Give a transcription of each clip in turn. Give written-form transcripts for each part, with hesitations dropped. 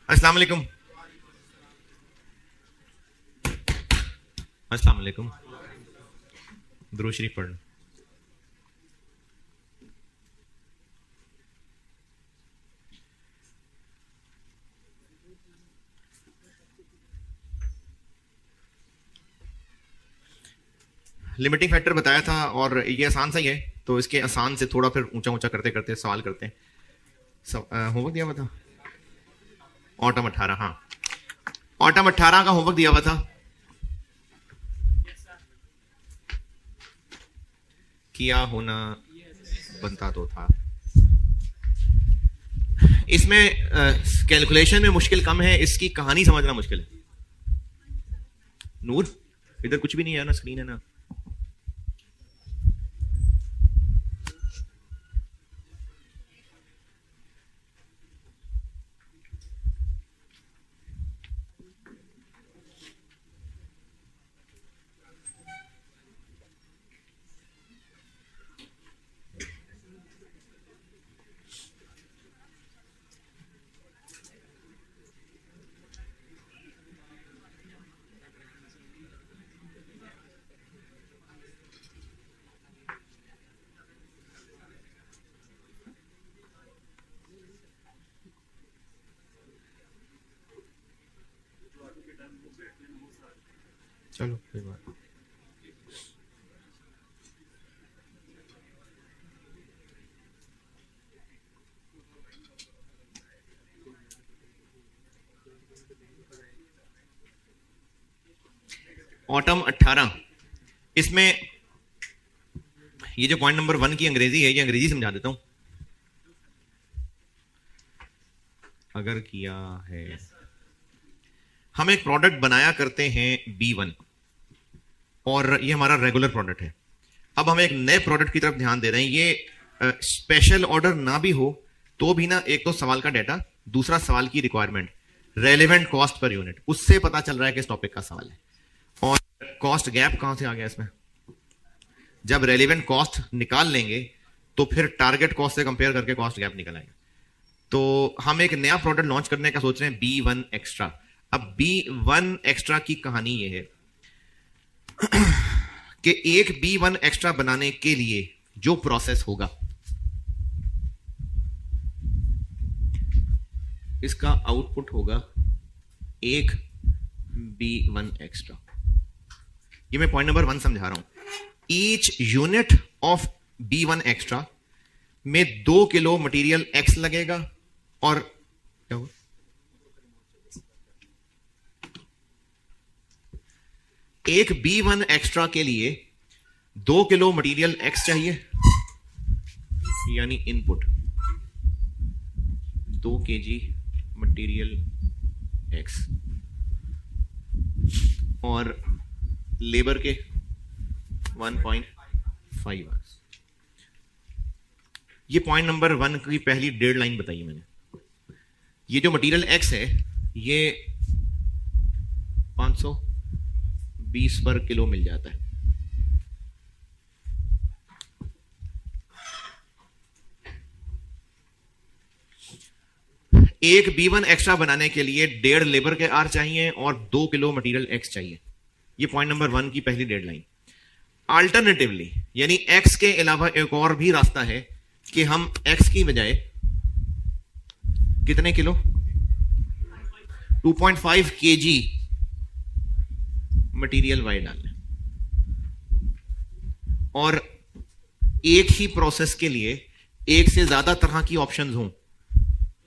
अस्सलाम वालेकुम। अस्सलाम वालेकुम। दुरूद शरीफ पढ़। लिमिटिंग फैक्टर बताया था और ये आसान सा ही है, तो इसके आसान से थोड़ा फिर ऊंचा ऊंचा करते करते सवाल करते हैं। होमवर्क दिया हुआ था ऑटम 18। हाँ, ऑटम 18 का होमवर्क दिया हुआ था। किया होना बनता तो था। इसमें कैलकुलेशन में मुश्किल कम है, इसकी कहानी समझना मुश्किल है। नूर, इधर कुछ भी नहीं है ना, स्क्रीन है ना। चलो कोई बात। ऑटम 18, इसमें ये जो पॉइंट नंबर 1 की अंग्रेजी है, ये अंग्रेजी समझा देता हूं अगर किया है। हम एक प्रोडक्ट बनाया करते हैं B1 और ये हमारा रेगुलर प्रोडक्ट है। अब हम एक नए प्रोडक्ट की तरफ ध्यान दे रहे हैं। ये स्पेशल ऑर्डर ना भी हो तो भी ना, एक तो सवाल का डेटा, दूसरा सवाल की requirement, relevant cost per unit, उससे पता चल रहा है कि इस टॉपिक का सवाल है। और कॉस्ट गैप कहां से आ गया इसमें? जब रेलेवेंट कॉस्ट निकाल लेंगे तो फिर टारगेट कॉस्ट से कंपेयर करके कॉस्ट गैप निकल आएगा। तो हम एक नया प्रोडक्ट लॉन्च करने का सोच रहे हैं, B1 एक्स्ट्रा। अब B1 एक्स्ट्रा की कहानी ये है कि एक B1 एक्स्ट्रा बनाने के लिए जो प्रोसेस होगा, इसका आउटपुट होगा एक B1 एक्स्ट्रा। ये मैं पॉइंट नंबर 1 समझा रहा हूं। Each unit of B1 extra में 2 किलो मटेरियल X लगेगा और क्या होगा? एक B1 एक्स्ट्रा के लिए 2 किलो मटेरियल X चाहिए, यानी इनपुट 2 kg मटेरियल X और लेबर के 1.5 आवर्स। ये पॉइंट नंबर 1 की पहली 1.5 लाइन बताई मैंने। ये जो मटेरियल X है ये 520 पर किलो मिल जाता है। एक B1 एक्स्ट्रा बनाने के लिए 1.5 लेबर के आर चाहिए और 2 किलो मटेरियल X चाहिए। ये पॉइंट नंबर 1 की पहली 1.5 लाइन। अल्टरनेटिवली, यानी X के अलावा एक और भी रास्ता है कि हम X की बजाय कितने किलो, 2.5 kg मटेरियल Y डाल लें। और एक ही प्रोसेस के लिए एक से ज्यादा तरह की ऑप्शंस हों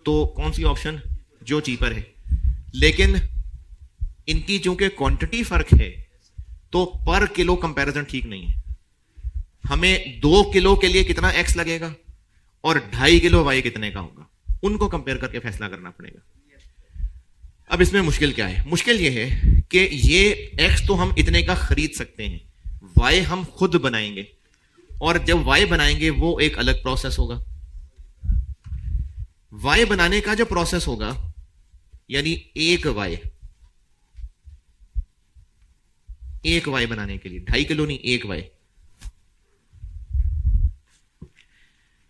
तो कौन सी ऑप्शन जो चीपर है, लेकिन इनकी चूंकि क्वांटिटी फर्क है तो पर किलो कंपैरिजन ठीक नहीं है। हमें 2 किलो के लिए कितना X लगेगा और 2.5 किलो Y कितने का होगा, उनको कंपेयर करके फैसला करना पड़ेगा। अब इसमें मुश्किल क्या है? मुश्किल यह है कि ये X तो हम इतने का खरीद सकते हैं, Y हम खुद बनाएंगे और जब Y बनाएंगे वो एक अलग प्रोसेस होगा। Y बनाने का जो प्रोसेस होगा, यानी एक Y बनाने के लिए 2.5 किलो नहीं, 1 Y,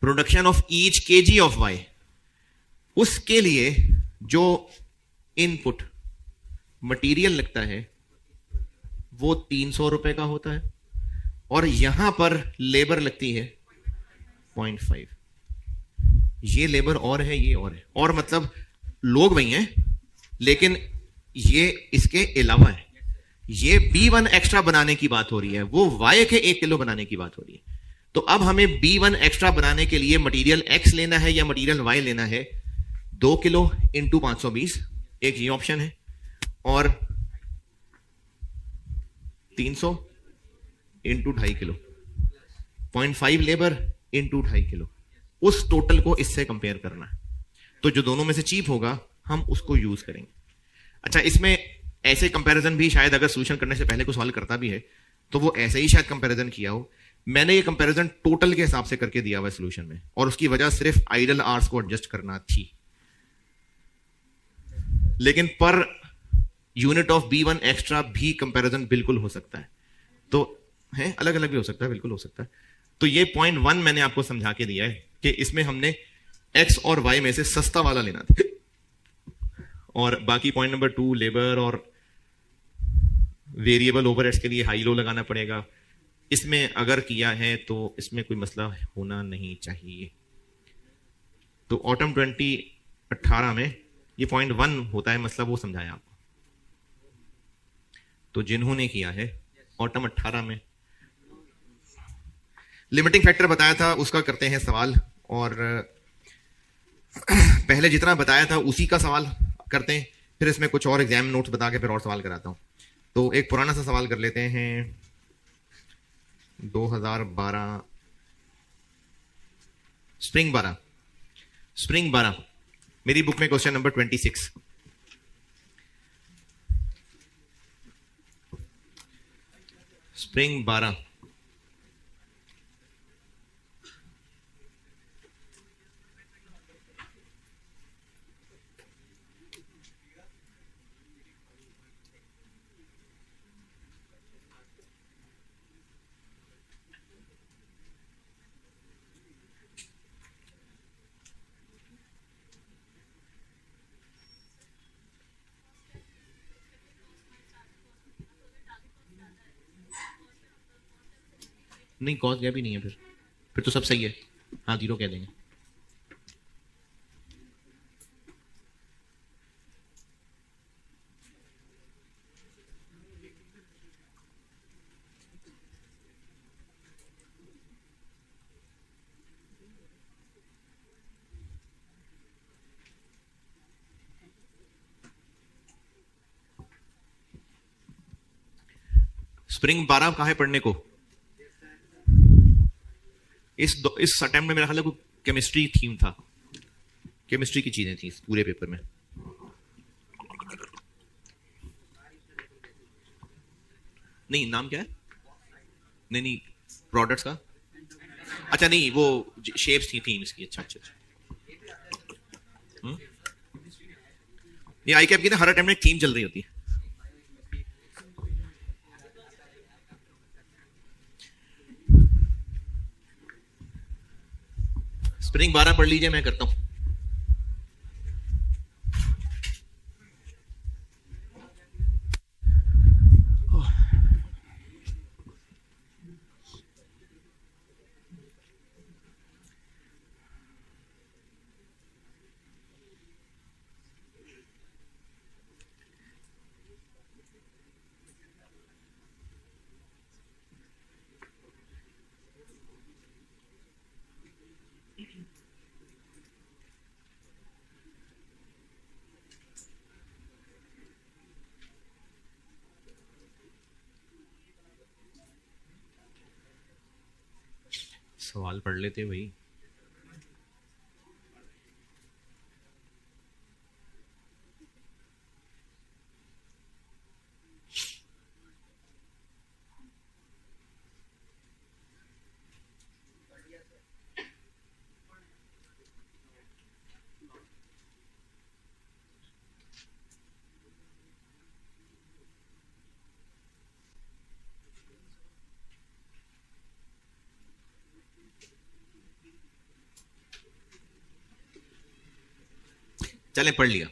production of each kg of Y, उसके लिए जो इनपुट मटेरियल लगता है वो 300 रुपए का होता है, और यहां पर लेबर लगती है 0.5। ये लेबर और है, ये और है, और मतलब लोग वही हैं, लेकिन ये इसके अलावा है। ये B1 एक्स्ट्रा बनाने की बात हो रही है, वो Y के 1 किलो बनाने की बात हो रही है। तो अब हमें B1 एक्स्ट्रा बनाने के लिए मटेरियल X लेना है या मटेरियल Y लेना है? 2 किलो इंटू 520, एक ये ऑप्शन है, और 300 into 2.5 kilo, 0.5 labour into 2.5 kilo. उस टोटल को इससे कंपेयर करना है, तो जो दोनों में से चीप होगा हम उसको यूज करेंगे। अच्छा, इसमें ऐसे कंपैरिजन भी शायद अगर सोल्यूशन करने से पहले को सॉल्व करता भी है तो वो ऐसे ही शायद कंपैरिजन किया हो। मैंने ये कंपैरिजन टोटल के हिसाब से करके दिया हुआ सोल्यूशन में, और उसकी वजह सिर्फ आइडल आवर्स को एडजस्ट करना थी। लेकिन पर यूनिट ऑफ B1 एक्स्ट्रा भी कंपैरिजन बिल्कुल हो सकता है, तो है अलग अलग भी हो सकता है, बिल्कुल हो सकता है। तो ये पॉइंट 1 मैंने आपको समझा के दिया है कि इसमें हमने X और Y में से सस्ता वाला लेना था, और बाकी पॉइंट नंबर 2 लेबर और वेरिएबल ओवरहेड्स के लिए हाई लो लगाना पड़ेगा। इसमें अगर किया है तो इसमें कोई मसला होना नहीं चाहिए। तो ऑटम 2018 में ये पॉइंट 1 होता है, मसला वो समझाया आपको। तो जिन्होंने किया है ऑटम 18 में लिमिटिंग फैक्टर बताया था, उसका करते हैं सवाल, और पहले जितना बताया था उसी का सवाल करते हैं, फिर इसमें कुछ और एग्जाम नोट्स बता के फिर और सवाल कराता हूं। तो एक पुराना सा सवाल कर लेते हैं, 2012 स्प्रिंग 12 मेरी बुक में क्वेश्चन नंबर 26। स्प्रिंग 12 नहीं, कॉस्ट गैप भी नहीं है, फिर तो सब सही है। हाँ, 0 कह देंगे। स्प्रिंग 12 कहाँ है पढ़ने को? इस अटेम्प्ट में मेरा ख्याल है कोई केमिस्ट्री थीम था, केमिस्ट्री की चीजें थी इस पूरे पेपर में। नहीं, नाम क्या है? नहीं, प्रोडक्ट्स का। अच्छा नहीं, वो शेप्स थी थीम इसकी। अच्छा अच्छा अच्छा। ये आई कैप की ना हर अटेम्प्ट में एक थीम चल रही होती है। स्प्रिंग 12 पढ़ लीजिए, मैं करता हूं। सवाल पढ़ लेते भाई। चले, पढ़ लिया।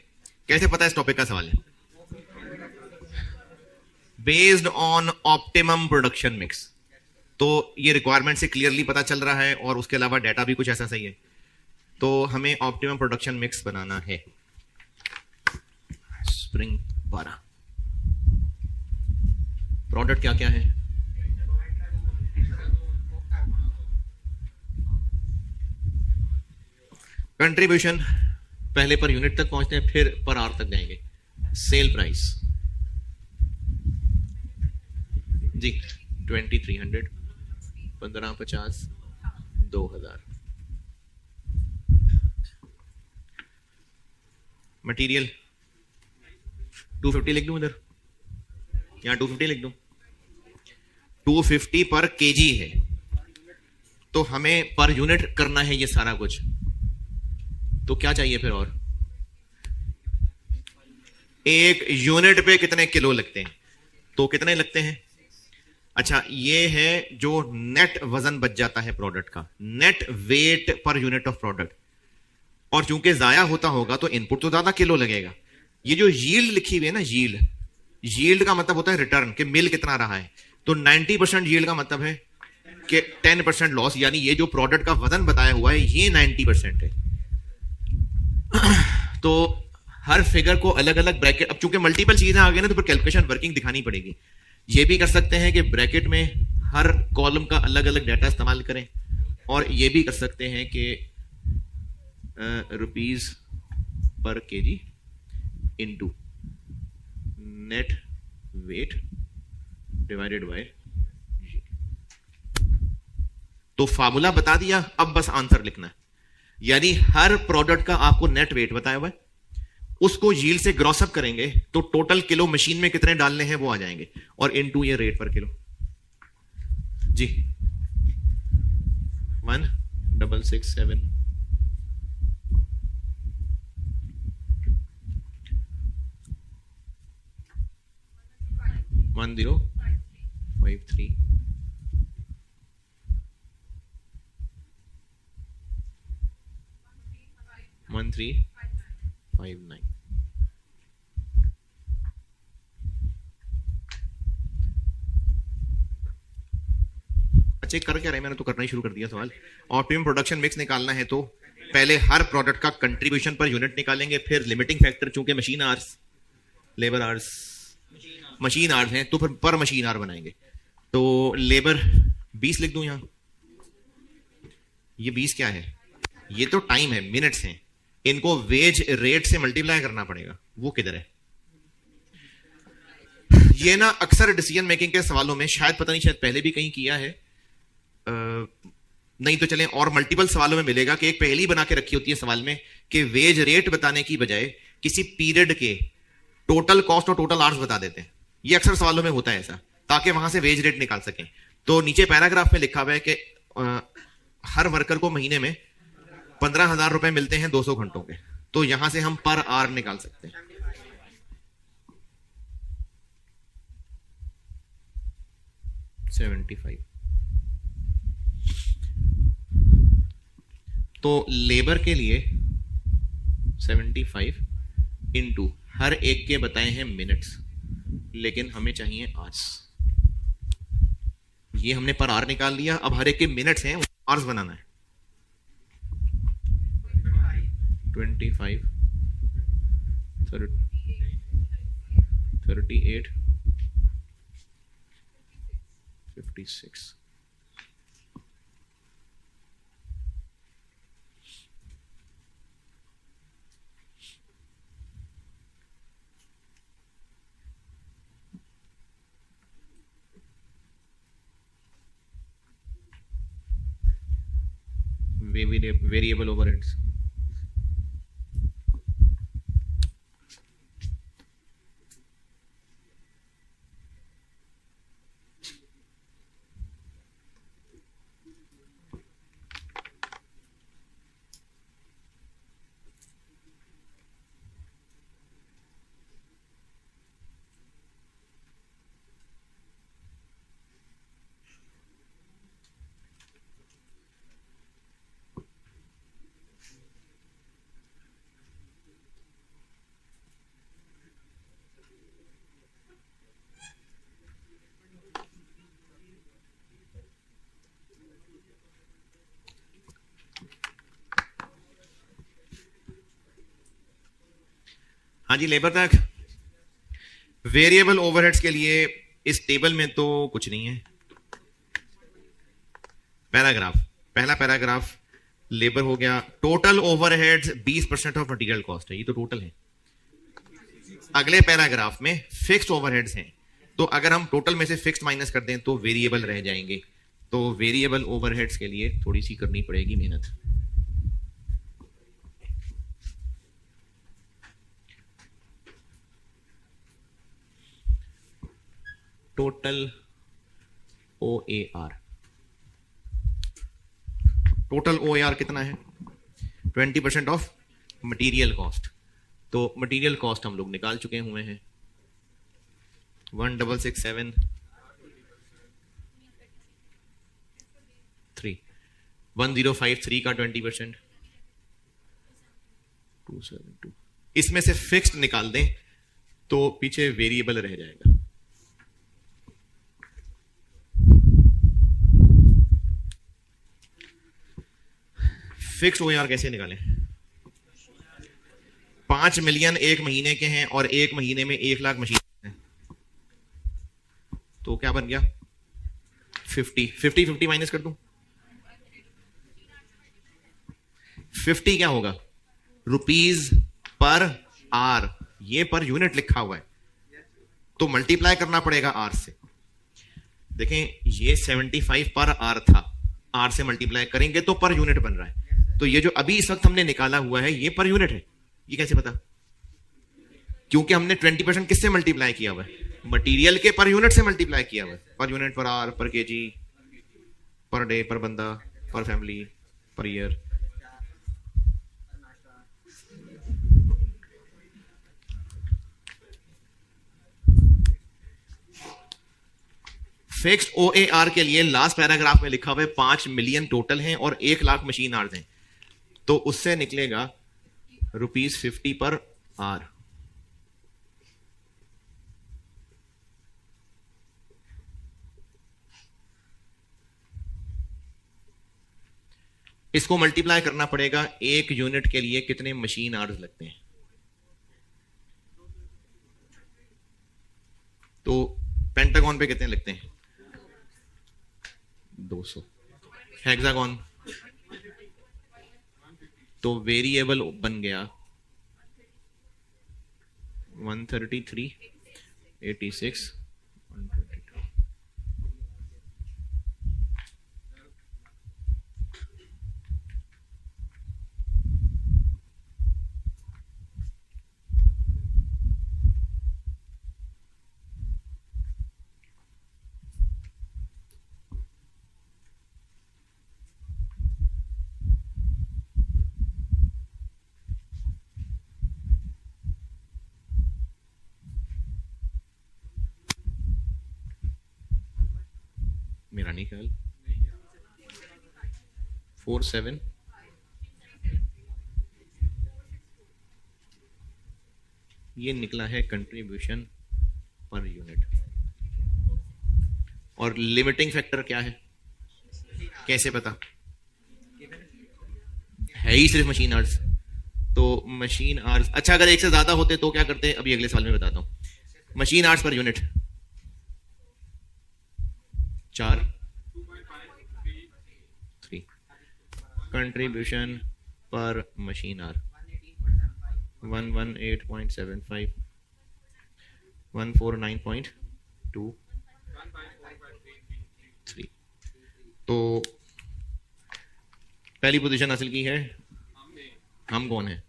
कैसे पता है? इस टॉपिक का सवाल है। Based on optimum production mix. तो ये रिक्वायरमेंट से क्लियरली पता चल रहा है, और उसके अलावा डाटा भी कुछ ऐसा सही है। तो हमें ऑप्टिमम प्रोडक्शन मिक्स बनाना है। स्प्रिंग 12 प्रोडक्ट क्या क्या है? कंट्रीब्यूशन पहले पर यूनिट तक पहुंचते हैं, फिर पर आवर तक जाएंगे। सेल प्राइस जी 2300, 1550, 2000। मटेरियल 250 लिख दूं इधर, यहां 250 लिख दूं। 250 पर केजी है, तो हमें पर यूनिट करना है ये सारा कुछ। तो क्या चाहिए फिर? और एक यूनिट पे कितने किलो लगते हैं? तो कितने लगते हैं? अच्छा, ये है जो नेट वजन बच जाता है प्रोडक्ट का, net weight per unit of product. और चूंकि जाया होता होगा तो इनपुट तो ज्यादा किलो लगेगा। ये जो यील्ड लिखी हुई है ना, यील्ड, यील्ड का मतलब होता है रिटर्न, कि मिल कितना रहा है। तो 90% यील्ड का मतलब है कि 10% लॉस, यानी ये जो प्रोडक्ट का वजन बताया हुआ है ये 90% है। तो हर फिगर को अलग अलग ब्रैकेट, अब चूंकि मल्टीपल चीजें आ गई ना, तो फिर कैलकुलेशन वर्किंग दिखानी पड़ेगी। ये भी कर सकते हैं कि ब्रैकेट में हर कॉलम का अलग अलग डाटा इस्तेमाल करें, और ये भी कर सकते हैं कि rupees per KG into net weight divided by. तो फार्मूला बता दिया, अब बस आंसर लिखना है। यानी हर प्रोडक्ट का आपको नेट वेट बताया हुआ है, उसको यील्ड से ग्रॉस अप करेंगे तो टोटल किलो मशीन में कितने डालने हैं वो आ जाएंगे, और इनटू ये रेट पर किलो जी 1667 1053 1359। चेक कर क्या रहे, मैंने तो करना ही शुरू कर दिया सवाल। ऑप्टिमम प्रोडक्शन मिक्स निकालना है तो पहले हर प्रोडक्ट का कंट्रीब्यूशन पर यूनिट निकालेंगे, फिर लिमिटिंग फैक्टर, चूंकि machine hours, labour hours, machine hours हैं तो फिर पर मशीन आवर बनाएंगे। तो लेबर 20 लिख दूं यहां। ये 20 क्या है? ये तो टाइम है, मिनट्स हैं। इनको वेज रेट से मल्टीप्लाई करना पड़ेगा। वो किधर है? ये ना अक्सर डिसीजन मेकिंग के सवालों में, शायद पता नहीं, शायद पहले भी कहीं किया है, नहीं तो चलें और मल्टीपल सवालों में मिलेगा कि एक पहेली बना के रखी होती है सवाल में कि वेज रेट बताने की बजाय किसी पीरियड के टोटल कॉस्ट और टोटल आवर्स बता देते हैं। ये अक्सर सवालों में होता है ऐसा, ताकि वहां से वेज रेट निकाल सकें। तो नीचे पैराग्राफ में लिखा हुआ है कि हर वर्कर को महीने में 15,000 रुपए मिलते हैं 200 घंटों के, तो यहां से हम पर आवर निकाल सकते हैं। तो लेबर के लिए 75 इंटू हर एक के बताए हैं मिनट्स, लेकिन हमें चाहिए आवर्स। ये हमने पर आवर निकाल लिया, अब हर एक के मिनट्स हैं, आवर्स बनाना है। 25 38 56। वेरिएबल ओवरहेड्स, हाँ जी, लेबर तक। वेरिएबल ओवरहेड्स के लिए इस टेबल में तो कुछ नहीं है। पैराग्राफ, पहला पैराग्राफ लेबर हो गया। Total overheads 20% of material cost है, ये तो टोटल है। अगले पैराग्राफ में फिक्स्ड ओवरहेड्स हैं, तो अगर हम टोटल में से फिक्स्ड माइनस कर दें तो वेरिएबल रह जाएंगे। तो वेरिएबल ओवरहेड्स के लिए थोड़ी सी करनी पड़ेगी मेहनत। टोटल OAR, टोटल OAR कितना है? 20% ऑफ मटेरियल कॉस्ट। तो मटेरियल कॉस्ट हम लोग निकाल चुके हुए हैं, 1667 3 1053 का 20% 272। इसमें से फिक्स्ड निकाल दें तो पीछे वेरिएबल रह जाएगा। फिक्स्ड OAR कैसे निकालें? 5 मिलियन एक महीने के हैं और एक महीने में 1 लाख मशीन है, तो क्या बन गया? 50 माइनस कर दूं, 50 क्या होगा? Rupees per are. ये पर यूनिट लिखा हुआ है तो मल्टीप्लाई करना पड़ेगा आर से। देखें ये 75 पर आर था, आर से मल्टीप्लाई करेंगे तो पर यूनिट बन रहा है। तो ये जो अभी इस वक्त हमने निकाला हुआ है ये पर यूनिट है। ये कैसे पता? क्योंकि हमने 20% किससे मल्टीप्लाई किया हुआ है? मटेरियल के पर यूनिट से मल्टीप्लाई किया हुआ है। पर यूनिट, पर आर, पर केजी, पर डे, पर बंदा, पर family, per year. Fixed OAR के लिए लास्ट पैराग्राफ में लिखा हुआ है 5 मिलियन टोटल हैं और 1 लाख मशीन आवर्स हैं, तो उससे निकलेगा ₹50 पर आर। इसको मल्टीप्लाई करना पड़ेगा एक यूनिट के लिए कितने मशीन आवर्स लगते हैं। तो पेंटागन पे कितने लगते हैं? 200। हेक्सागन तो वेरिएबल बन गया 133, 86, 122। मेरा नहीं ख्याल 47। ये निकला है कंट्रीब्यूशन पर यूनिट। और लिमिटिंग फैक्टर क्या है? कैसे पता? है ही सिर्फ मशीन आवर्स। तो मशीन आवर्स, अच्छा अगर एक से ज्यादा होते तो क्या करते? अभी अगले साल में बताता हूं। Machine hours per unit 4, 3। Contribution पर मशीन आवर 118.75, 149.2, 3। तो पहली पोजीशन हासिल की है। हम कौन है?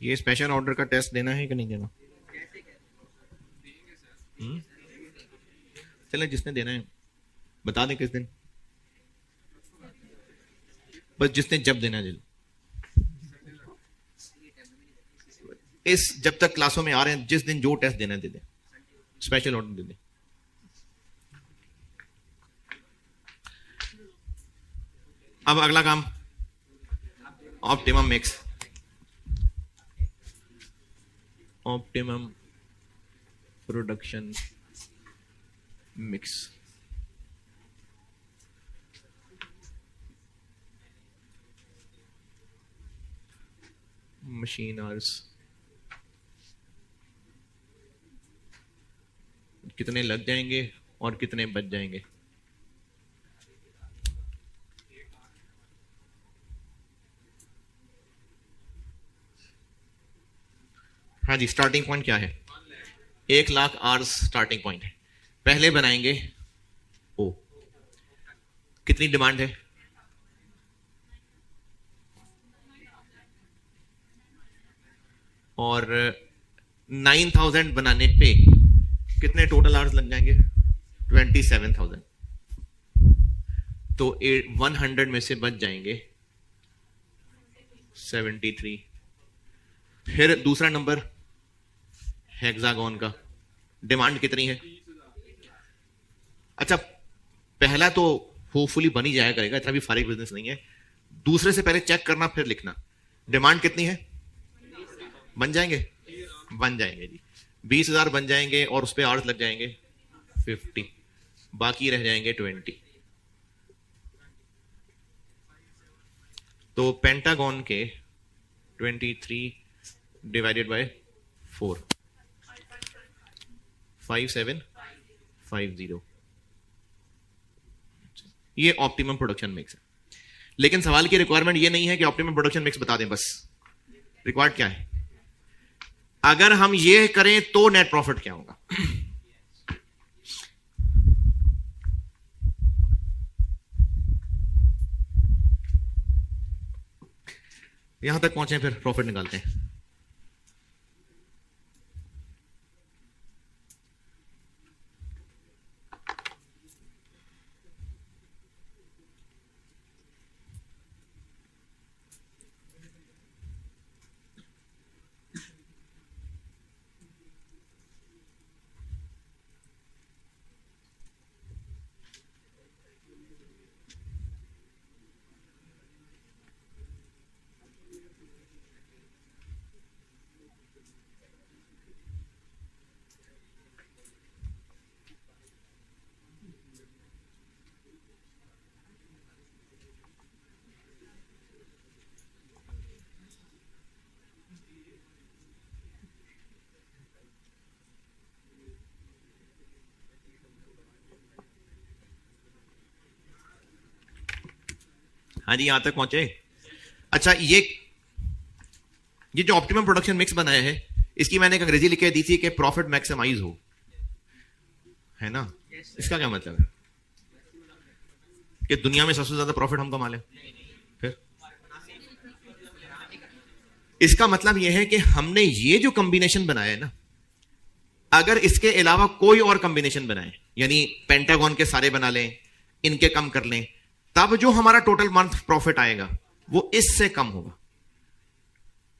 ये स्पेशल ऑर्डर का टेस्ट देना है कि नहीं देना? चले, जिसने देना है बता दें किस दिन, बस जिसने जब देना है। इस जब तक क्लासों में आ रहे हैं, जिस दिन जो टेस्ट देना है दे दें, स्पेशल ऑर्डर दे दें। अब अगला काम, optimum mix. Optimum production mix. Machine hours कितने लग जाएंगे और कितने बच जाएंगे? हाँ जी, स्टार्टिंग पॉइंट क्या है? 1,00,000 आवर्स स्टार्टिंग पॉइंट है। पहले बनाएंगे ओ, कितनी डिमांड है? और 9,000 बनाने पे कितने टोटल आवर्स लग जाएंगे? 27,000। तो 100 में से बच जाएंगे 73। फिर दूसरा नंबर हेक्सागोन का, डिमांड कितनी है? अच्छा, पहला तो होपफुली बन ही जाया करेगा, इतना भी फारिग बिजनेस नहीं है। दूसरे से पहले चेक करना फिर लिखना। डिमांड कितनी है? बन जाएंगे? बन जाएंगे जी, 20,000 बन जाएंगे और उस पर आवर्स लग जाएंगे 50, बाकी रह जाएंगे 20। तो पेंटागन के 23 डिवाइडेड बाय 4, 5750। ये ऑप्टिमम प्रोडक्शन मिक्स है। लेकिन सवाल की रिक्वायरमेंट ये नहीं है कि ऑप्टिमम प्रोडक्शन मिक्स बता दें, बस रिक्वायर्ड क्या है? अगर हम ये करें तो नेट प्रॉफिट क्या होगा? यहां तक पहुंचे फिर प्रॉफिट निकालते हैं। हाँ जी, यहां तक पहुंचे। अच्छा, ये जो ऑप्टिमम प्रोडक्शन मिक्स बनाया है, इसकी मैंने एक अंग्रेजी लिख के दी थी कि प्रॉफिट मैक्सिमाइज हो, है ना? इसका क्या मतलब है? कि दुनिया में सबसे ज्यादा प्रॉफिट हम कमा लें? फिर इसका मतलब यह है कि हमने ये जो कॉम्बिनेशन बनाया है ना, अगर इसके अलावा कोई और कॉम्बिनेशन बनाए, यानी पेंटागन के सारे बना लें, इनके कम कर लें, तब जो हमारा टोटल मंथ प्रॉफिट आएगा वो इससे कम होगा।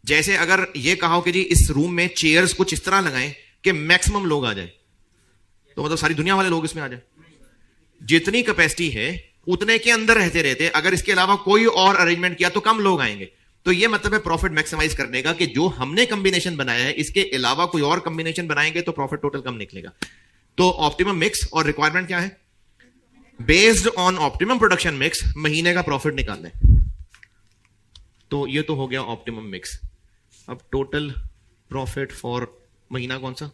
जैसे अगर ये कहा हो कि जी इस रूम में चेयर्स कुछ इस तरह लगाएं कि मैक्सिमम लोग आ जाए, तो मतलब सारी दुनिया वाले लोग इसमें आ जाए। जितनी कैपेसिटी है उतने के अंदर रहते रहते अगर इसके अलावा कोई और अरेंजमेंट किया तो कम लोग आएंगे। तो ये मतलब है प्रॉफिट मैक्सिमाइज करने का कि जो हमने कॉम्बिनेशन बनाया है इसके अलावा कोई और कॉम्बिनेशन बनाएंगे तो प्रॉफिट टोटल कम निकलेगा। तो ऑप्टिमम मिक्स और रिक्वायरमेंट क्या है? Based on optimum production mix महीने का प्रॉफिट निकाल लें। तो ये तो हो गया ऑप्टिमम मिक्स। अब टोटल प्रॉफिट फॉर महीना कौन सा?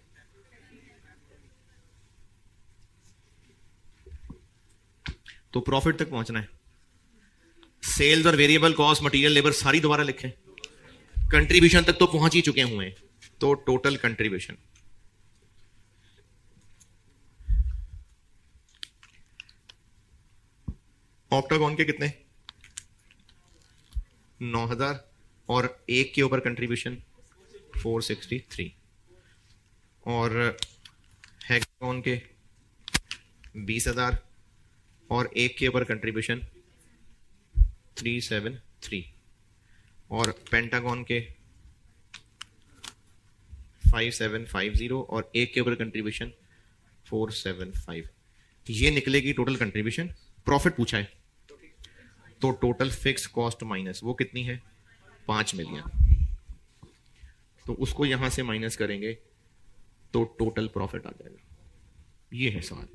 तो प्रॉफिट तक पहुंचना है। सेल्स और वेरिएबल कॉस्ट, मटेरियल, लेबर सारी दोबारा लिखें। कंट्रीब्यूशन तक तो पहुंच ही चुके हुए हैं, तो टोटल कंट्रीब्यूशन ऑप्टागन के कितने? 9,000 और एक के ऊपर कंट्रीब्यूशन 463 और हेक्सागोन के 20,000 और एक के ऊपर कंट्रीब्यूशन 373 और पेंटागन के 5750 और एक के ऊपर कंट्रीब्यूशन 475। ये निकलेगी टोटल कंट्रीब्यूशन। प्रॉफिट पूछा है तो टोटल फिक्स कॉस्ट माइनस वो कितनी है 5 मिलियन, तो उसको यहां से माइनस करेंगे तो टोटल प्रॉफिट आ जाएगा। ये है सवाल।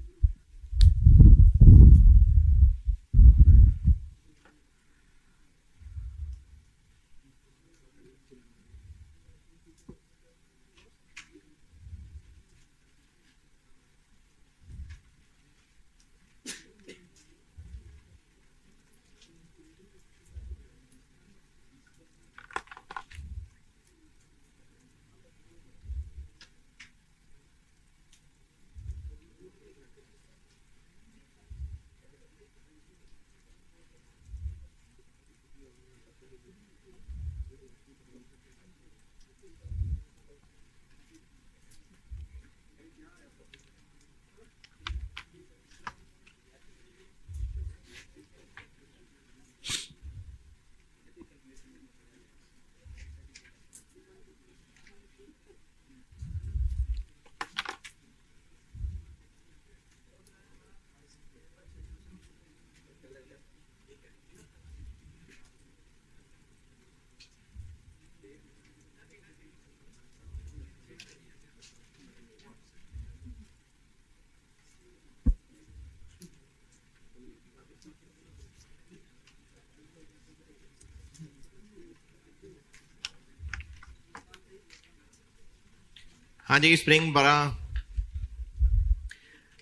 हाँ जी, स्प्रिंग बड़ा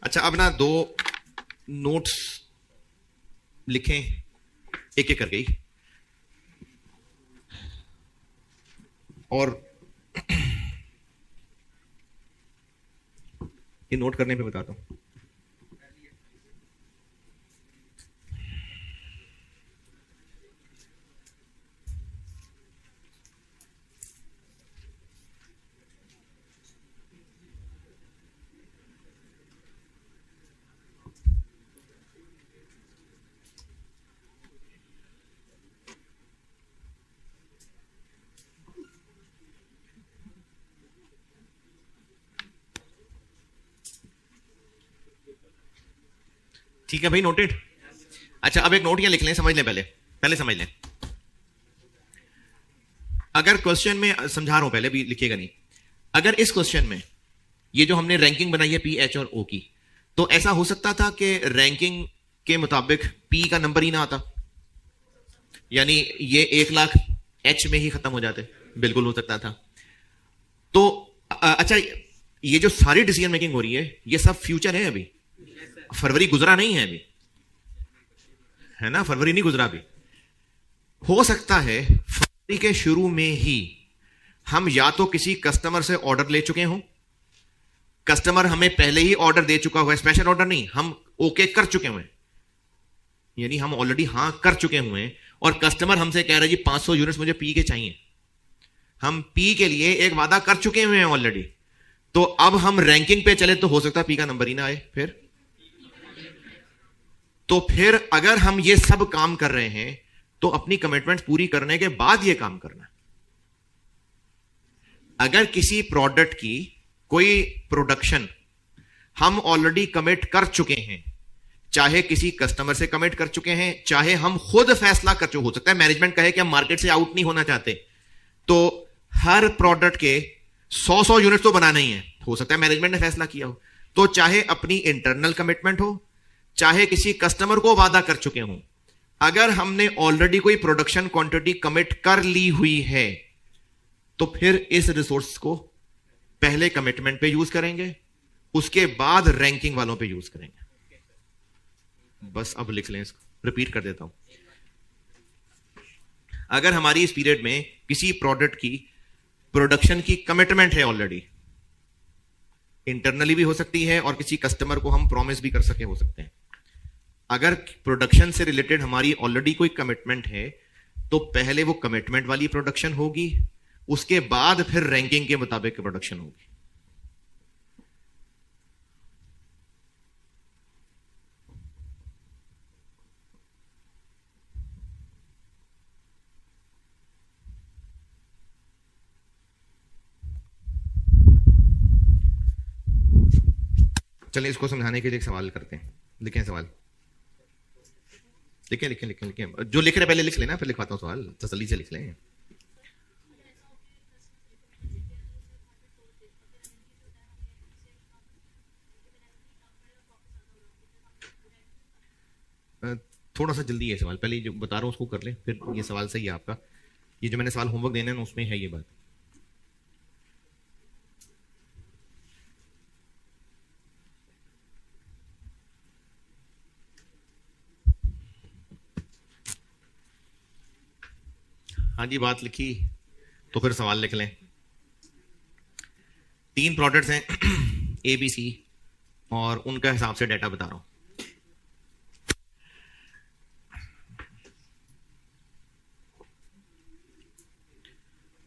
अच्छा। अब ना 2 नोट्स लिखें एक एक करके ही, और ये नोट करने पे बताता हूं। ठीक है भाई, नोटेड। अच्छा, अब एक नोट क्या लिख लें, समझ लें, पहले समझ लें। अगर क्वेश्चन में समझा रहा हूं, पहले भी लिखिएगा नहीं। अगर इस क्वेश्चन में ये जो हमने रैंकिंग बनाई है पी, एच और ओ की, तो ऐसा हो सकता था कि रैंकिंग के मुताबिक पी का नंबर ही ना आता, यानी ये 1 लाख एच में ही खत्म हो जाते। बिल्कुल हो सकता था। तो अच्छा, ये जो सारी डिसीजन मेकिंग हो रही है ये सब फ्यूचर है, अभी फरवरी गुजरा नहीं है, अभी है ना, फरवरी नहीं गुजरा अभी। हो सकता है फरवरी के शुरू में ही हम या तो किसी कस्टमर से ऑर्डर ले चुके हों, कस्टमर हमें पहले ही ऑर्डर दे चुका हुआ, स्पेशल ऑर्डर नहीं, हम ओके कर चुके हुए, यानी हम ऑलरेडी हां कर चुके हुए हैं, और कस्टमर हमसे कह रहा है जी 500 यूनिट्स मुझे पी के चाहिए। हम पी के लिए एक वादा कर चुके हुए हैं ऑलरेडी। तो अब हम रैंकिंग पे चले तो हो सकता है पी का नंबर ही ना आए। फिर अगर हम ये सब काम कर रहे हैं तो अपनी कमिटमेंट पूरी करने के बाद ये काम करना। अगर किसी प्रोडक्ट की कोई प्रोडक्शन हम ऑलरेडी कमिट कर चुके हैं, चाहे किसी कस्टमर से कमिट कर चुके हैं, चाहे हम खुद फैसला कर चुके, हो सकता है मैनेजमेंट कहे कि हम मार्केट से आउट नहीं होना चाहते, तो हर प्रोडक्ट के 100 यूनिट तो बनाना ही है, हो सकता है मैनेजमेंट ने फैसला किया हो। तो चाहे अपनी इंटरनल कमिटमेंट हो, चाहे किसी कस्टमर को वादा कर चुके हों, अगर हमने ऑलरेडी कोई प्रोडक्शन क्वांटिटी कमिट कर ली हुई है तो फिर इस रिसोर्स को पहले कमिटमेंट पे यूज करेंगे, उसके बाद रैंकिंग वालों पे यूज करेंगे। बस अब लिख लें इसको, रिपीट कर देता हूं। अगर हमारी इस पीरियड में किसी प्रोडक्ट की प्रोडक्शन की कमिटमेंट है ऑलरेडी, इंटरनली भी हो सकती है और किसी कस्टमर को हम प्रॉमिस भी कर सके हो सकते हैं। अगर प्रोडक्शन से रिलेटेड हमारी ऑलरेडी कोई कमिटमेंट है तो पहले वो कमिटमेंट वाली प्रोडक्शन होगी, उसके बाद फिर रैंकिंग के मुताबिक प्रोडक्शन होगी। चलिए इसको समझाने के लिए एक सवाल करते हैं। लिखें सवाल, लिखें लिखें लिखें लिखें। जो लिख रहे पहले लिख लेना, फिर लिखवाता हूं सवाल, तसल्ली से लिख लें। थोड़ा सा जल्दी है सवाल, पहले जो बता रहा हूं उसको कर लें, फिर ये सवाल सही है आपका। ये जो मैंने सवाल होमवर्क देना है ना, उसमें है ये बात। हाँ जी, बात लिखी तो फिर सवाल लिख लें। 3 प्रोडक्ट्स हैं ए बी सी, और उनका हिसाब से डाटा बता रहा हूं।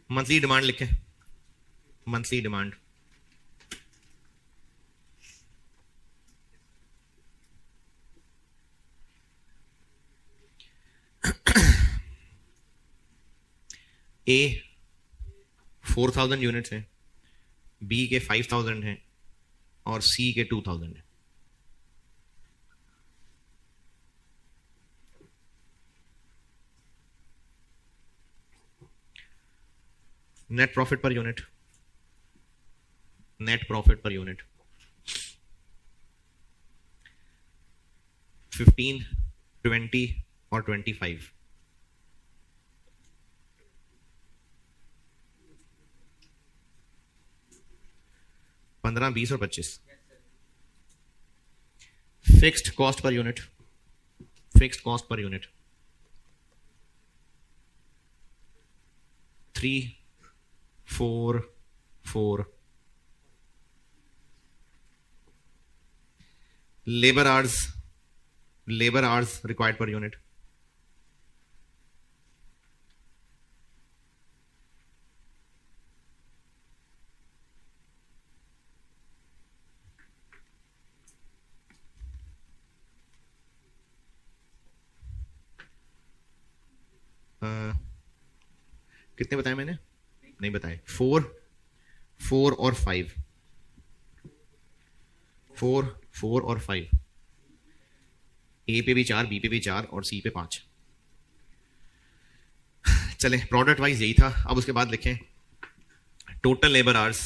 मंथली डिमांड लिखें, मंथली डिमांड। ए 4000 यूनिट्स हैं, बी के 5000 हैं, और सी के 2000 हैं। Net profit per unit, net profit per unit 15, 20 और 25। 15, 20 और 25। Fixed cost per unit, fixed cost per unit 3, 4, 4। Labour hours, labour hours required per unit 'कितने बताए मैंने? नहीं बताए। 4, 4 और 5, 4, 4 और 5। ए पे भी 4, बी पे भी 4 और सी पे 5। चले, प्रोडक्ट वाइज यही था। अब उसके बाद लिखें total labour hours,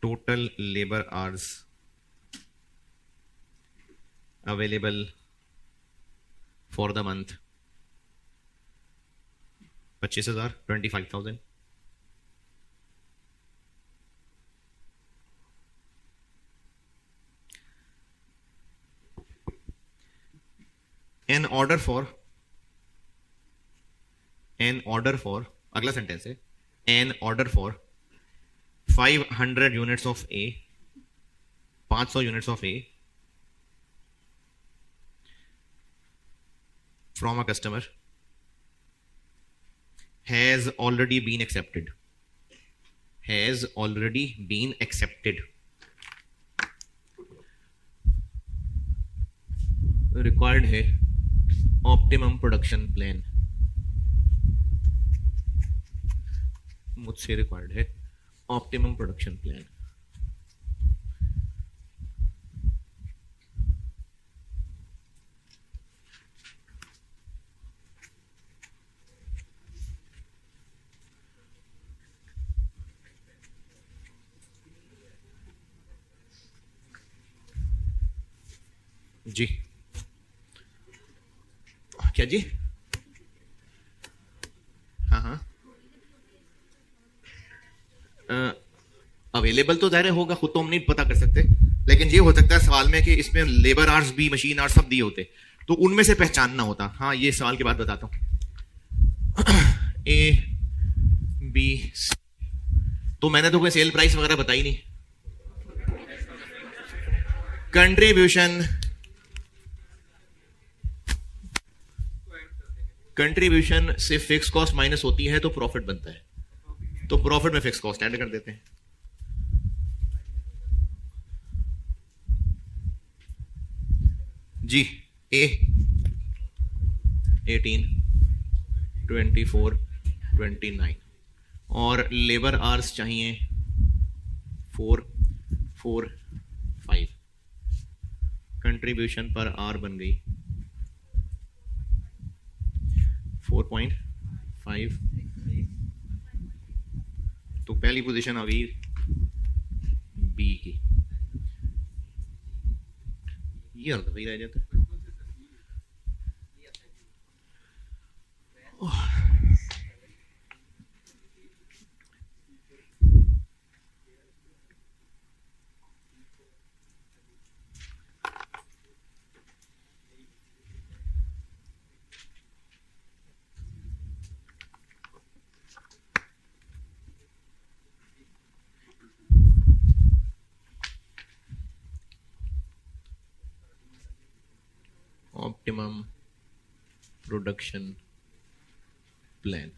total labour hours available for the month 25,000, 25,000। An order for, an order for, अगला सेंटेंस है an order for 500 units of a, 500 units of a from a customer has already been accepted, has already been accepted। Required है optimum production plan, मुझसे required है optimum production plan. जी क्या जी? हाँ हाँ, अवेलेबल तो जाहिर होगा, खुद तो हम नहीं पता कर सकते, लेकिन ये हो सकता है सवाल में कि इसमें लेबर आवर्स भी, मशीन आवर्स सब दिए होते, तो उनमें से पहचानना होता। हाँ, ये सवाल के बाद बताता हूं। ए बी, तो मैंने तो कोई सेल प्राइस वगैरह बताई नहीं। कंट्रीब्यूशन कंट्रीब्यूशन से फिक्स कॉस्ट माइनस होती है तो प्रॉफिट बनता है, तो प्रॉफिट में फिक्स कॉस्ट ऐड कर देते हैं। जी ए 18, 24, 29 और लेबर आवर्स चाहिए 4, 4, 5। कंट्रीब्यूशन पर आर बन गई 4.5। तो पहली पोजीशन आ गई बी की, ये अर्थ वही रह जाता है। Optimum production plan.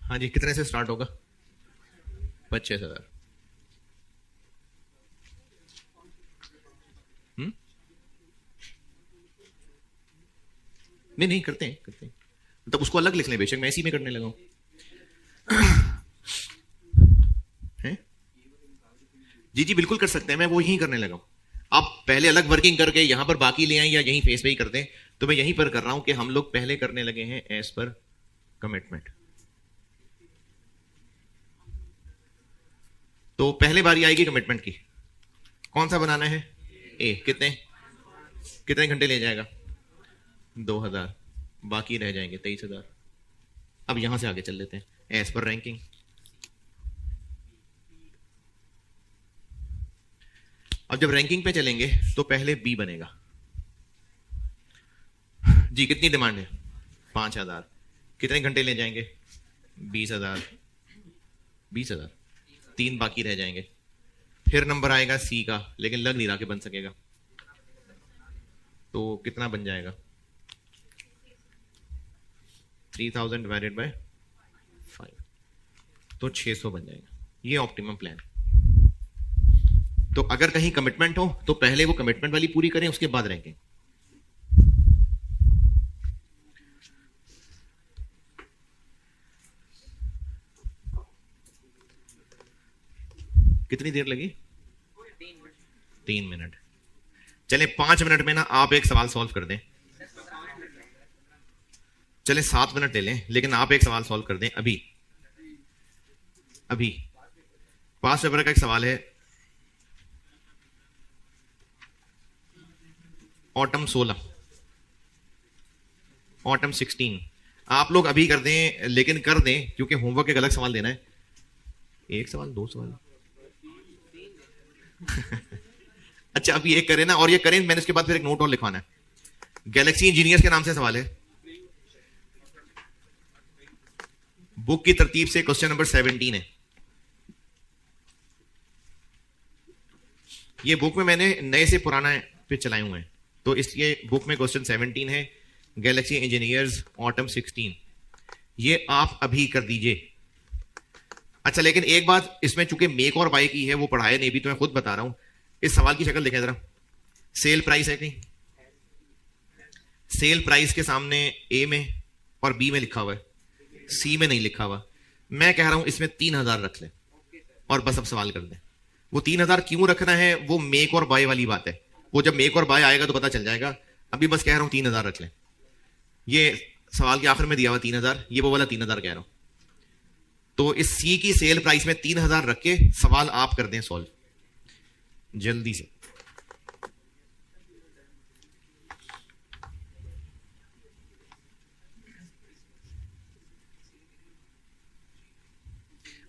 हाँ जी, कितने से स्टार्ट होगा? 25,000। नहीं करते हैं तब उसको अलग लिख लें, बेशक मैं इसी में करने लगा हूं। जी बिल्कुल कर सकते हैं, मैं वो यहीं करने लगा हूं। आप पहले अलग वर्किंग करके यहां पर बाकी ले आए या यहीं फेस पे ही करते हैं, तो मैं यहीं पर कर रहा हूं कि हम लोग पहले करने लगे हैं एज पर कमिटमेंट। तो पहले बारी आएगी कमिटमेंट की, कौन सा बनाना है? ए। कितने घंटे ले जाएगा? 2000, बाकी रह जाएंगे 23,000। अब यहां से आगे चल लेते हैं एज पर रैंकिंग। अब जब रैंकिंग पे चलेंगे तो पहले बी बनेगा। जी कितनी डिमांड है? 5,000। कितने घंटे ले जाएंगे? 20,000। 20,000, 3 बाकी रह जाएंगे। फिर नंबर आएगा सी का, लेकिन लग नहीं रहा कि बन सकेगा, तो कितना बन जाएगा? 3000 डिवाइडेड बाय 5, तो 600 बन जाएगा। ये ऑप्टिमम प्लान। तो अगर कहीं कमिटमेंट हो तो पहले वो कमिटमेंट वाली पूरी करें, उसके बाद रैंकिंग। कितनी देर लगी? 3 मिनट। चले 5 मिनट में ना आप एक सवाल सॉल्व कर दें। चले 7 मिनट ले लें, लेकिन आप एक सवाल सॉल्व कर दें अभी। पास पेपर का एक सवाल है, ऑटम 16, ऑटम 16। आप लोग अभी कर दें, लेकिन कर दें क्योंकि होमवर्क एक अलग सवाल देना है। एक सवाल, 2 सवाल। अच्छा अभी एक करें ना, और ये करें, मैंने उसके बाद फिर एक नोट और लिखवाना है। गैलेक्सी इंजीनियर्स के नाम से सवाल है, बुक की तरतीब से क्वेश्चन नंबर 17 है। ये बुक में मैंने नए से पुराना पे चलाए हुए हैं, तो इसलिए बुक में क्वेश्चन 17 है, गैलेक्सी इंजीनियर्स ऑटम 16। ये आप अभी कर दीजिए। अच्छा लेकिन एक बात, इसमें चूंकि मेक और बाय की है, वो पढ़ाया नहीं भी, तो मैं खुद बता रहा हूं। इस सवाल की शक्ल देखें जरा, सेल प्राइस है कहीं? सेल प्राइस के सामने ए में और बी में लिखा हुआ है, सी में नहीं लिखा हुआ। मैं कह रहा हूं इसमें 3000 रख लें और बस अब सवाल कर दें। वो 3000 क्यों रखना है, वो मेक और बाय वाली बात है, वो जब मेक और बाय आएगा तो पता चल जाएगा। अभी बस कह रहा हूं 3000 रख लें। ये सवाल के आखिर में दिया हुआ 3000, ये वो वाला 3000 कह रहा हूं। तो इस सी की सेल प्राइस में 3000 रख के सवाल आप कर दें सॉल्व जल्दी से।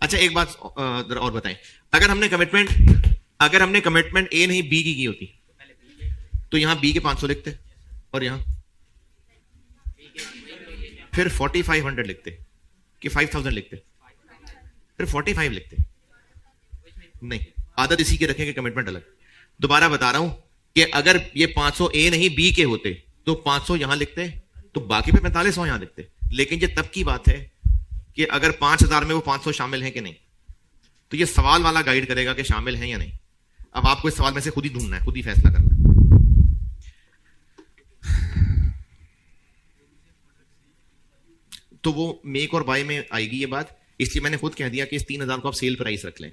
अच्छा एक बात और बताएं, अगर हमने कमिटमेंट ए नहीं बी की होती तो यहां बी के 500 लिखते और यहां फिर 4500 लिखते कि 5000 लिखते, फिर 45 लिखते। नहीं, आदत इसी की रखेंगे, कमिटमेंट अलग। दोबारा बता रहा हूं कि अगर ये 500 ए नहीं बी के होते तो 500 यहां लिखते, तो बाकी पे 4500 यहां लिखते। लेकिन ये तब की बात है कि अगर 5000 में वो 500 शामिल हैं कि नहीं। तो ये सवाल वाला गाइड करेगा कि शामिल हैं या नहीं। अब आपको इस सवाल में से खुद ही ढूंढना है, खुद ही फैसला करना है। तो वो मेक और बाय में आएगी ये बात, इसलिए मैंने खुद कह दिया कि इस 3000 को आप सेल प्राइस रख लें।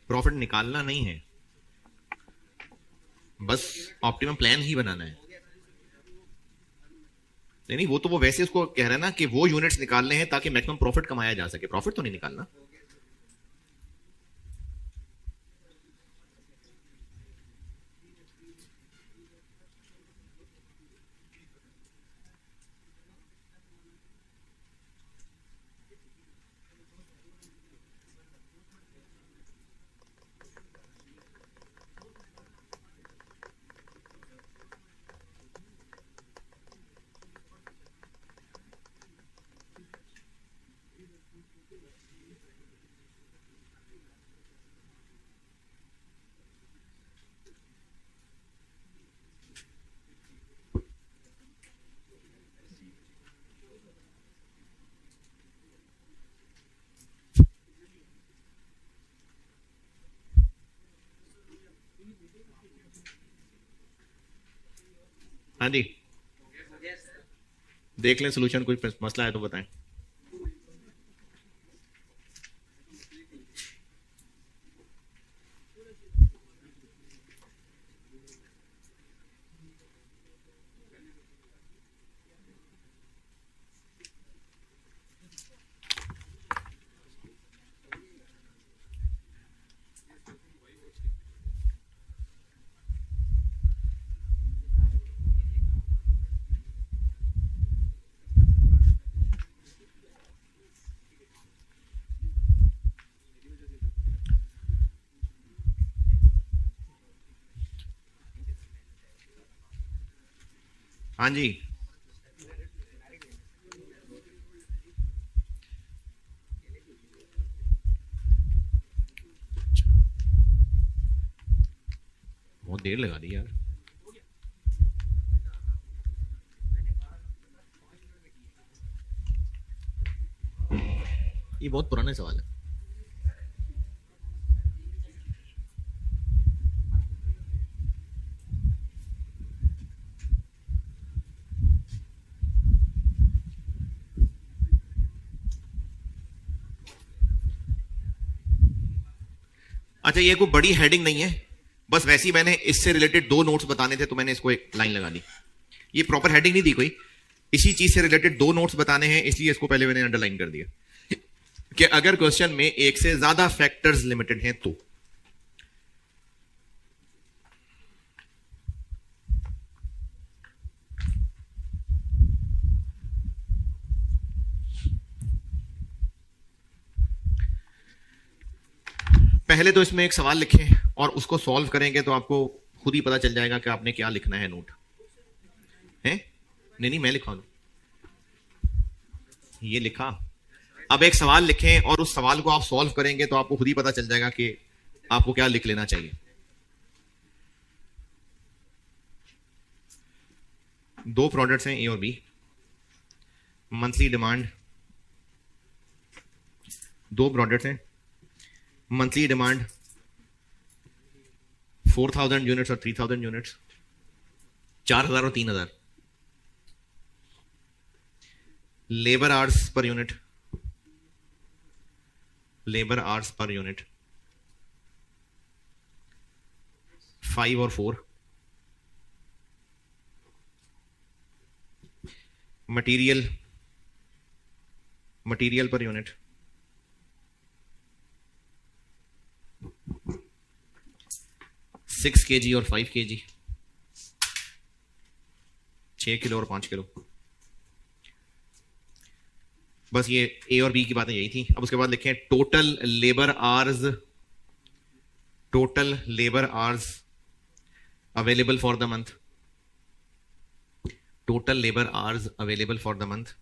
प्रॉफिट निकालना नहीं है, बस ऑप्टिमम प्लान ही बनाना है। नहीं नहीं, वो तो वो वैसे उसको कह रहा है ना कि वो यूनिट्स निकालने हैं ताकि मैक्सिमम प्रॉफिट कमाया जा सके, प्रॉफिट तो नहीं निकालना। हाँ जी, देख लें सोल्यूशन, कोई मसला है तो बताएं। हाँ जी, बहुत देर लगा दी यार। ये बहुत पुराने सवाल है। अच्छा, ये कोई बड़ी हेडिंग नहीं है, बस वैसे ही मैंने इससे रिलेटेड 2 नोट्स बताने थे तो मैंने इसको एक लाइन लगा दी। ये प्रॉपर हेडिंग नहीं दी कोई, इसी चीज से रिलेटेड 2 नोट्स बताने हैं, इसलिए इसको पहले मैंने अंडरलाइन कर दिया कि अगर क्वेश्चन में एक से ज्यादा फैक्टर्स लिमिटेड हैं तो। पहले तो इसमें एक सवाल लिखें और उसको सॉल्व करेंगे तो आपको खुद ही पता चल जाएगा कि आपने क्या लिखना है। नोट है? नहीं नहीं, मैं लिखवा दूं, ये लिखा। अब एक सवाल लिखें और उस सवाल को आप सॉल्व करेंगे तो आपको खुद ही पता चल जाएगा कि आपको क्या लिख लेना चाहिए। 2 प्रोडक्ट्स हैं, ए और बी। मंथली डिमांड, 2 प्रोडक्ट्स हैं, मंथली डिमांड 4000 यूनिट्स और 3000 यूनिट्स, 4000 और 3000। Labour hours per unit, labour hours per unit 5 और 4। Material, material per unit 6 kg और 5 kg, 6 किलो और 5 किलो। बस ये ए और बी की बातें यही थी। अब उसके बाद लिखें total labour hours, total labour hours available for the month, total labour hours available for the month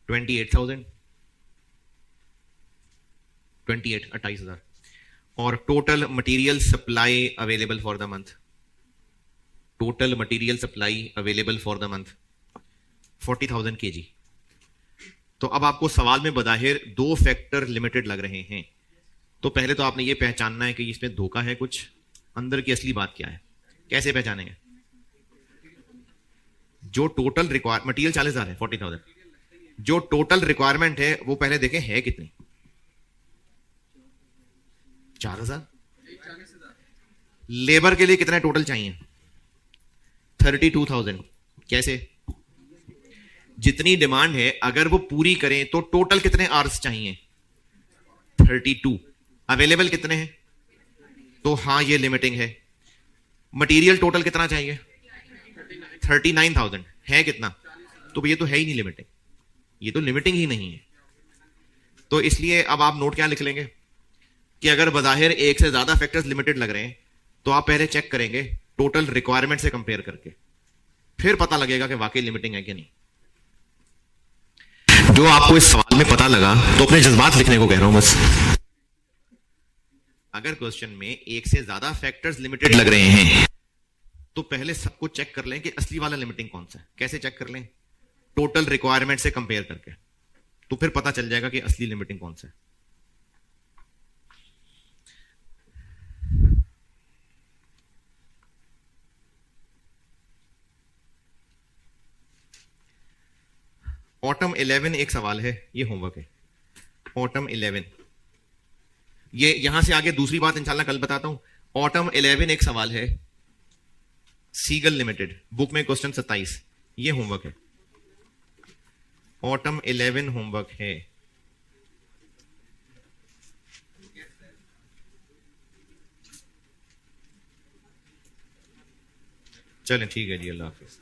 28,000, 28,000। और total material supply available for the month, total material supply available for the month 40,000 kg। तो अब आपको सवाल में बज़ाहिर 2 factor limited लग रहे हैं, तो पहले तो आपने ये पहचानना है कि इसमें धोखा है कुछ, अंदर की असली बात क्या है। कैसे पहचानेंगे? जो टोटल रिक्वायर मटेरियल 40,000 है, 40,000, जो टोटल रिक्वायरमेंट है वो पहले देखें है कितनी, 4000। लेबर के लिए कितने टोटल चाहिए, 32,000। कैसे, जितनी डिमांड है अगर वो पूरी करें तो टोटल कितने आवर्स चाहिए, 32। अवेलेबल कितने हैं, तो हां ये लिमिटिंग है। मटेरियल टोटल कितना चाहिए, 39,000। है कितना, तो ये तो है ही नहीं लिमिटिंग, ये तो लिमिटिंग ही नहीं है। तो इसलिए अब आप नोट क्या लिख लेंगे कि अगर बज़ाहिर एक से ज्यादा फैक्टर्स लिमिटेड लग रहे हैं तो आप पहले चेक करेंगे टोटल रिक्वायरमेंट से कंपेयर करके, फिर पता लगेगा कि वाकई लिमिटिंग है कि नहीं। जो आपको इस सवाल में पता लगा तो अपने जज्बात लिखने को कह रहा हूं बस। अगर क्वेश्चन में एक से ज्यादा फैक्टर्स लिमिटेड लग रहे हैं तो पहले सबको चेक कर लें कि असली वाला लिमिटिंग कौन सा है। कैसे चेक कर लें, टोटल रिक्वायरमेंट से कंपेयर करके, तो फिर पता चल जाएगा कि असली लिमिटिंग कौन सा है। ऑटम 11 एक सवाल है, ये होमवर्क है। ऑटम 11, ये यहां से आगे दूसरी बात इंशाल्लाह कल बताता हूं। ऑटम 11 एक सवाल है, सीगल लिमिटेड, बुक में क्वेश्चन 27, ये होमवर्क है। ऑटम 11 होमवर्क है। चलें ठीक है जी, अल्लाह हाफिज।